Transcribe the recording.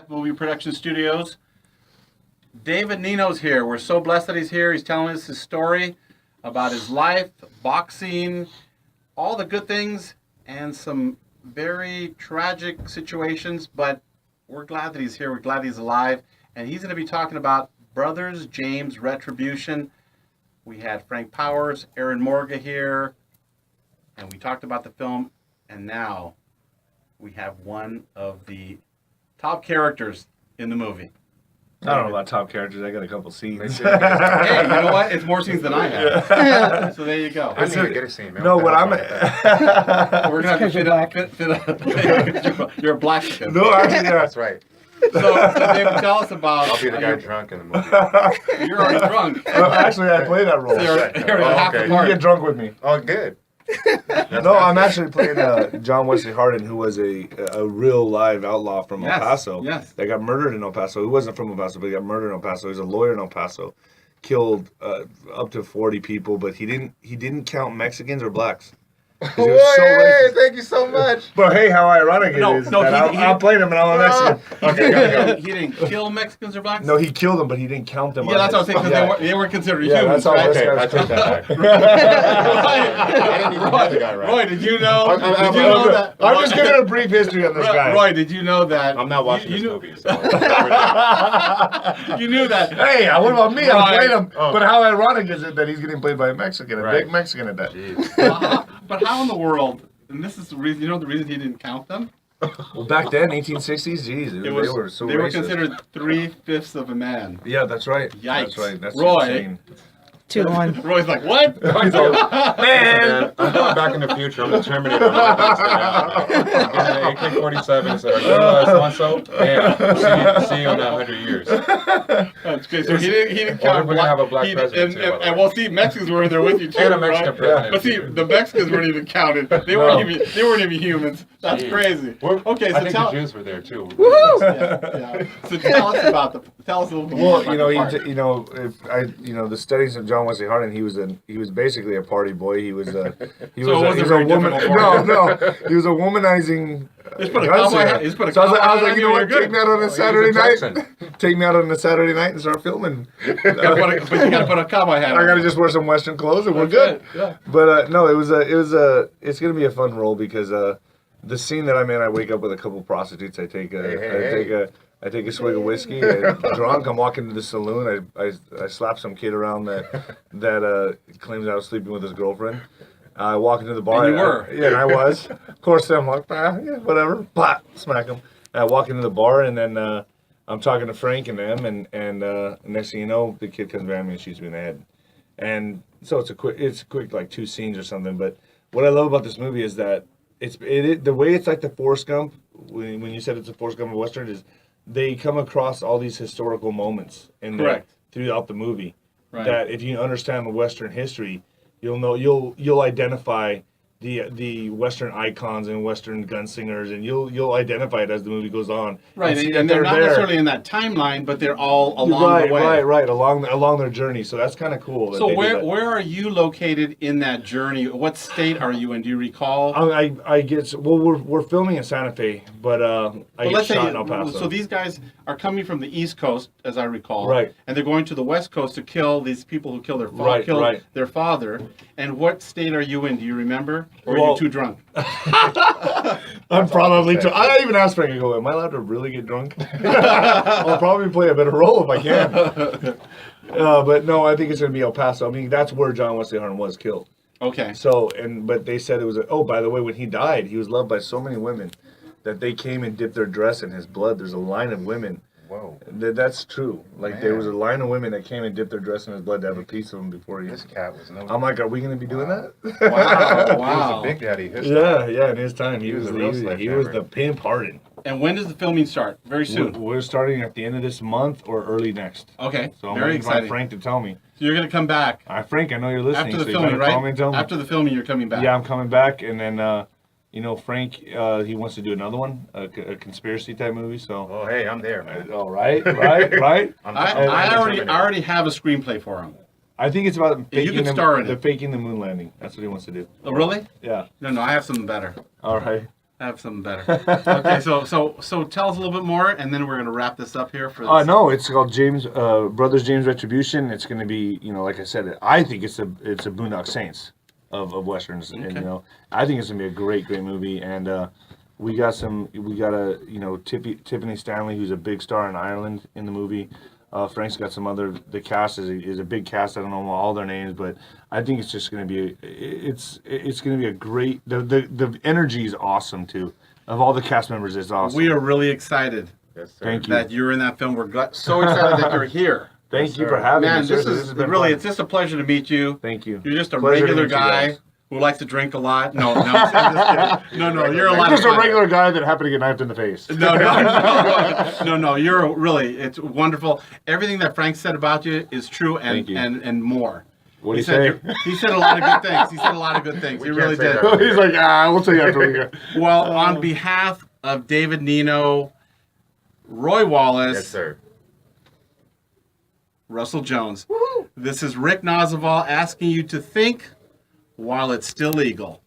Movie Production Studios. David Nino's here. We're so blessed that he's here. He's telling us his story about his life, boxing, all the good things, and some very tragic situations. But we're glad that he's here. We're glad he's alive. And he's going to be talking about Brothers James Retribution. We had Frank Powers, Aaron Morga here, and we talked about the film. And now we have one of the top characters in the movie. I don't know about top characters. I got a couple scenes. Hey, you know what? It's more scenes than I have. Yeah. So there you go. I didn't even get a scene, man. No, what I'm... We're going to have to fit you're a black kid. No, actually, yeah. That's right. So David, tell us about... I'll be the guy drunk in the movie. You're already drunk. Actually, I play that role. So you're half the You part. get drunk with me. Oh, good. No, I'm actually playing John Wesley Hardin, who was a real live outlaw from El Paso. Yes. That got murdered in El Paso. He wasn't from El Paso, but he got murdered in El Paso. He was a lawyer in El Paso. Killed up to 40 people, but he didn't count Mexicans or blacks. He was so racist. Thank you so much. But hey, how ironic it is no, that I'll play them and I'm a Mexican. Okay, gotta go. He didn't kill Mexicans or blacks? No, he killed them, but he didn't count them. Yeah, that's what I was saying, because they weren't considered humans, that's all right? Okay, I take that back. I didn't even have the guy right. Roy, did you know? I'm that? I'm just giving a brief history on this guy. Roy, did you know that? I'm not watching this movie. So. You knew that. Hey, what about me? I'm playing him. Oh. But how ironic is it that he's getting played by a Mexican, a big Mexican at that? But how in the world? And this is the reason. You know the reason he didn't count them? Well, back then, 1860s, geez, they were so they were racist. considered 3/5 of a man. Yeah, that's right. Yikes. That's right. That's Roy. insane. 2-1. Roy's like, what? Man, I'm going back in the future. I'm the Terminator. I'm not going to stay out. I'm getting an AK-47 and said, are you so-and-so? Yeah. See you in 100 years. That's good. So he didn't count. We're going to have a black president too, and we'll see, Mexicans were in there with you too, and a Mexican president. But see, the Mexicans weren't even counted. They weren't even humans. That's crazy. Okay, so I think the Jews were there too. Woo! Yeah. So tell us a little bit more Well, about the part. the studies of John Wesley Hardin, he was basically a party boy. He was a woman. He was a womanizing. Just put a cowboy hat. So I was like, you know what? You're Take me out on a Saturday night. Take me out on a Saturday night and start filming. But you gotta put a cowboy hat on. I gotta just wear some Western clothes and we're good. Yeah. But no, it's gonna be a fun role because the scene that I'm in, I wake up with a couple prostitutes. I take a swig of whiskey. And drunk, I'm walking to the saloon. I slap some kid around that claims I was sleeping with his girlfriend. I walk into the bar. And you were. Yeah, and I was. Of course, I'm like, yeah, whatever. Blah, smack him. And I walk into the bar, and then I'm talking to Frank and them, and next thing you know, the kid comes behind me and shoots me in the head. And so it's quick like 2 scenes or something. But what I love about this movie is that the way it's like the Forrest Gump, when you said it's a Forrest Gump Western, is they come across all these historical moments throughout the movie. Right. That if you understand the Western history, you'll identify the Western icons and Western gunslingers, and you'll identify it as the movie goes on. Right, and they're not necessarily in that timeline, but they're all along the way. Right, along their journey. So that's kind of cool. So where are you located in that journey? What state are you in? Do you recall? We're filming in Santa Fe, but I get shot in El Paso. So these guys are coming from the East Coast, as I recall, right? And they're going to the West Coast to kill these people who killed their father. And what state are you in? Do you remember? Or are you too drunk? I'm probably too. I even asked Frank, I go, am I allowed to really get drunk? I'll probably play a better role if I can. But no, I think it's going to be El Paso. I mean, that's where John Wesley Hardin was killed. Okay. So, but they said it was, by the way, when he died, he was loved by so many women that they came and dipped their dress in his blood. There's a line of women. Whoa. That's true. Like, there was a line of women that came and dipped their dress in his blood to have a piece of him before he... This cat was no... I'm like, are we going to be doing that? Wow. He was a big daddy. Yeah, in his time. He was the pimp Hardin. And when does the filming start? Very soon. We're starting at the end of this month or early next. Okay. So I'm waiting for Frank to tell me. So you're going to come back. Frank, I know you're listening. After the so filming, right? Call me and tell me. After the filming, you're coming back. Yeah, I'm coming back, and then Frank, he wants to do another one, a conspiracy type movie. So. Oh, hey, I'm there, man. Oh, right. I already have a screenplay for him. I think it's about faking the moon landing. That's what he wants to do. Oh, really? Yeah. No, I have something better. All right. I have something better. Okay, so tell us a little bit more, and then we're going to wrap this up here. For this. No, it's called Brothers James Retribution. It's going to be, like I said, I think it's a Boondock Saints of westerns, and I think it's going to be a great movie. And we got Tiffany Stanley, who's a big star in Ireland in the movie. Frank's got some other. The cast is a big cast. I don't know all their names, but I think it's just going to be it's going to be a great. The energy is awesome too. Of all the cast members, it's awesome. We are really excited. Yes, sir. Thank you. That you're in that film. We're so excited that you're here. Thank you for having me. Man, this Seriously, is been really, fun. it's just a pleasure to meet you. Thank you. You're just a Pleasure to regular meet you guy guys. who likes to drink a lot. No, I'm kidding. No, you're a lot Just of a fun. regular guy that happened to get knifed in the face. No, you're really, it's wonderful. Everything that Frank said about you is true Thank you. and more. What do you say? He said a lot of good things. He said a lot of good things. He really can't say did. that. He's like, we'll tell you after we go. Well, on behalf of David Nino, Roy Wallace, Yes, sir. Russell Jones, this is Rick Nazaval asking you to think while it's still legal.